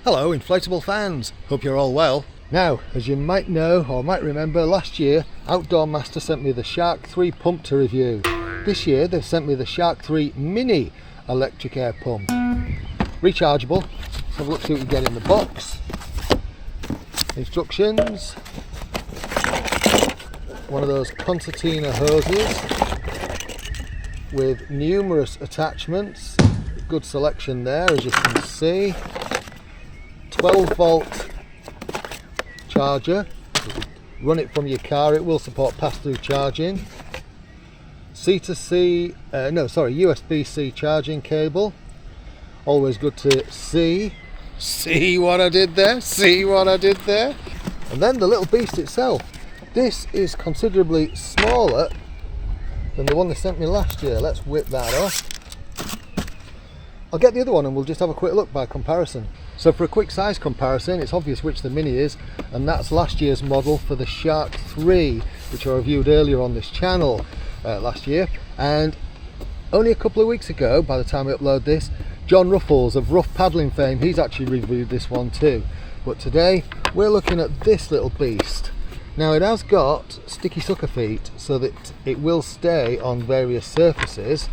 Hello inflatable fans, hope you're all well. Now, as you might know or might remember, last year Outdoor Master sent me the Shark 3 pump to review. This year they've sent me the Shark 3 MINI electric air pump. Rechargeable. Let's have a look, see what you get in the box. Instructions. One of those concertina hoses with numerous attachments. Good selection there, as you can see. 12 volt charger. Run it from your car, it will support pass-through charging. USB-C charging cable. Always good to see. See what I did there? See what I did there? And then the little beast itself. This is considerably smaller than the one they sent me last year. Let's whip that off. I'll get the other one and we'll just have a quick look by comparison. So for a quick size comparison, it's obvious which the Mini is, and that's last year's model for the Shark 3, which I reviewed earlier on this channel last year. And only a couple of weeks ago, by the time I upload this, John Ruffles of Rough Paddling fame, he's actually reviewed this one too. But today we're looking at this little beast. Now it has got sticky sucker feet so that it will stay on various surfaces.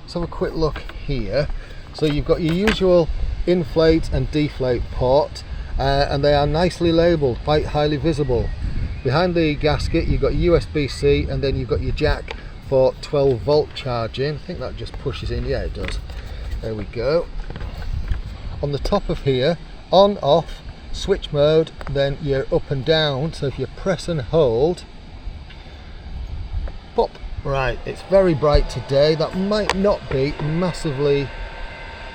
Let's have a quick look here. So you've got your usual inflate and deflate port, and they are nicely labelled, quite highly visible. Behind the gasket you've got USB-C, and then you've got your jack for 12 volt charging. I think that just pushes in, yeah it does. There we go. On the top of here, on, off, switch mode, then you're up and down, so if you press and hold, pop. Right, it's very bright today, that might not be massively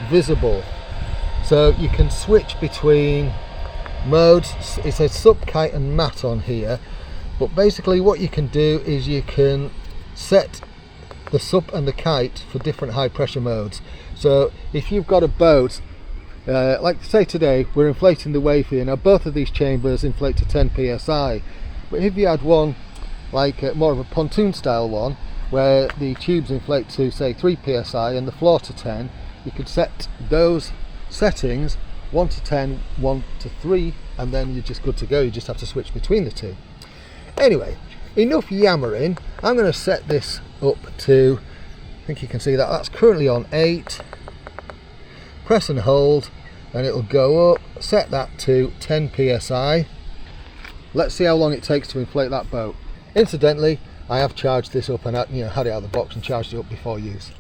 visible. So you can switch between modes. It says SUP, kite and mat on here, but basically what you can do is you can set the SUP and the kite for different high pressure modes. So if you've got a boat, like say today we're inflating the wave here. Now both of these chambers inflate to 10 psi, but if you had one like more of a pontoon style one where the tubes inflate to say 3 psi and the floor to 10, you could set those settings 1 to 10, 1 to 3, and then you're just good to go. You just have to switch between the two. Anyway, enough yammering. I'm going to set this up to, I think you can see that that's currently on 8. Press and hold and it'll go up. Set that to 10 psi. Let's see how long it takes to inflate that boat. Incidentally, I have charged this up and had it out of the box and charged it up before use.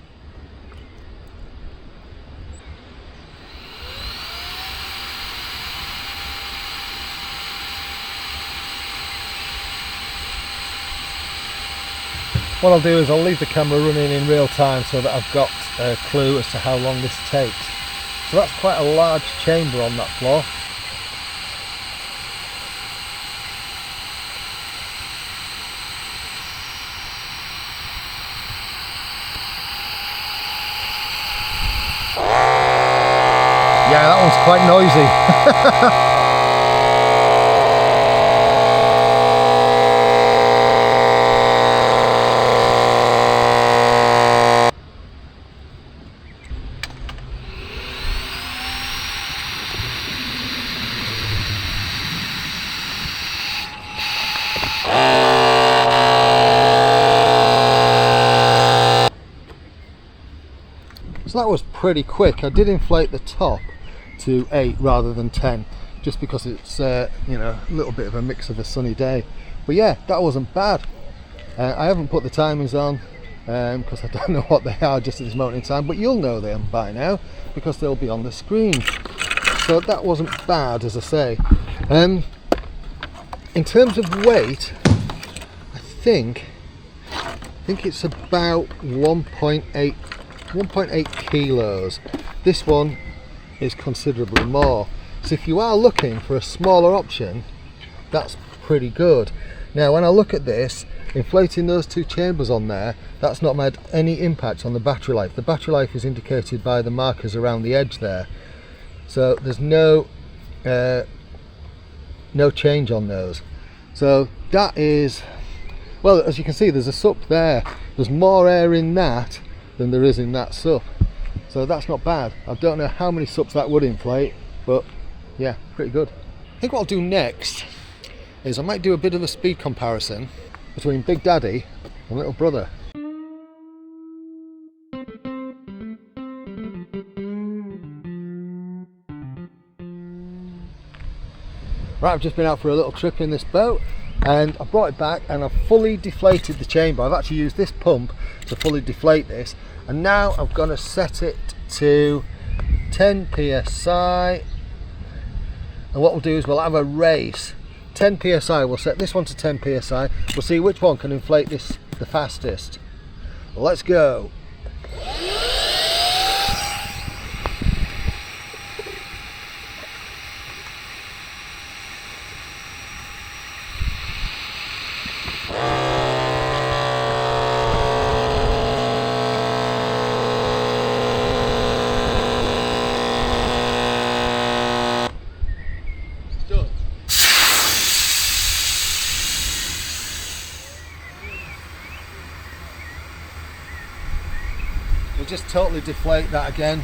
What I'll do is I'll leave the camera running in real time so that I've got a clue as to how long this takes. So that's quite a large chamber on that floor. Yeah, that one's quite noisy. So that was pretty quick. I did inflate the top to 8 rather than 10, just because it's a little bit of a mix of a sunny day. But yeah, that wasn't bad. I haven't put the timings on because I don't know what they are just at this moment in time, but you'll know them by now because they'll be on the screen. So that wasn't bad, as I say. In terms of weight, I think it's about 1.8 kilos. This one is considerably more. So if you are looking for a smaller option, that's pretty good. Now when I look at this, inflating those two chambers on there, that's not made any impact on the battery life. The battery life is indicated by the markers around the edge there. So there's no change on those. So that is, well, as you can see, there's a SUP there. There's more air in that than there is in that SUP. So that's not bad. I don't know how many SUPs that would inflate, but yeah, pretty good. I think what I'll do next is I might do a bit of a speed comparison between Big Daddy and Little Brother. Right, I've just been out for a little trip in this boat and I brought it back and I've fully deflated the chamber. I've actually used this pump to fully deflate this, and now I'm going to set it to 10 psi, and what we'll do is we'll have a race. 10 psi, we'll set this one to 10 psi, we'll see which one can inflate this the fastest. Let's go. We'll just totally deflate that again.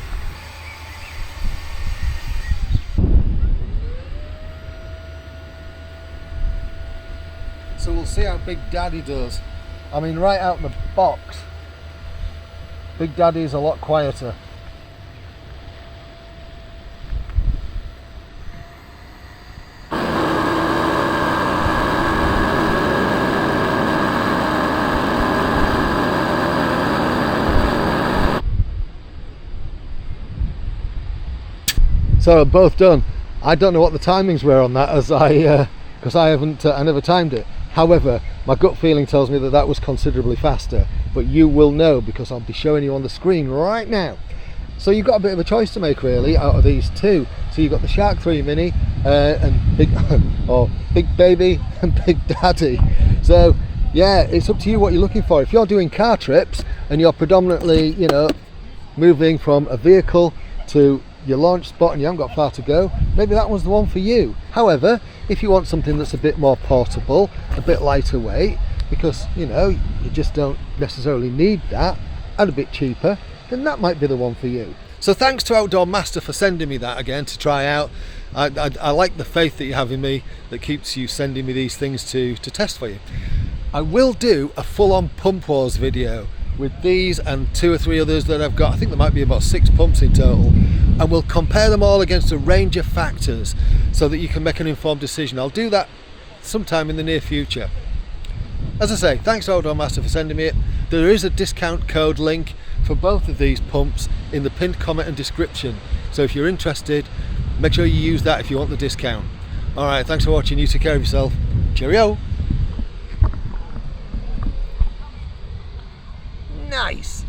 So we'll see how Big Daddy does. I mean, right out in the box, Big Daddy is a lot quieter. So both done. I don't know what the timings were on that, as because I never timed it. However, my gut feeling tells me that that was considerably faster, but you will know because I'll be showing you on the screen right now. So you've got a bit of a choice to make really out of these two. So you've got the Shark 3 Mini and Big or Big Baby and Big Daddy. So yeah, it's up to you what you're looking for. If you're doing car trips and you're predominantly, you know, moving from a vehicle to your launch spot and you haven't got far to go, maybe that one's the one for you. However, if you want something that's a bit more portable, a bit lighter weight, because you know you just don't necessarily need that, and a bit cheaper, then that might be the one for you. So thanks to Outdoor Master for sending me that again to try out. I like the faith that you have in me that keeps you sending me these things to test for you. I will do a full-on Pump Wars video with these and 2 or 3 others that I've got. I think there might be about 6 pumps in total, and we'll compare them all against a range of factors so that you can make an informed decision. I'll do that sometime in the near future. As I say, thanks to Outdoor Master for sending me it. There is a discount code link for both of these pumps in the pinned comment and description, so if you're interested, make sure you use that if you want the discount. Alright, thanks for watching. You take care of yourself. Cheerio. Nice.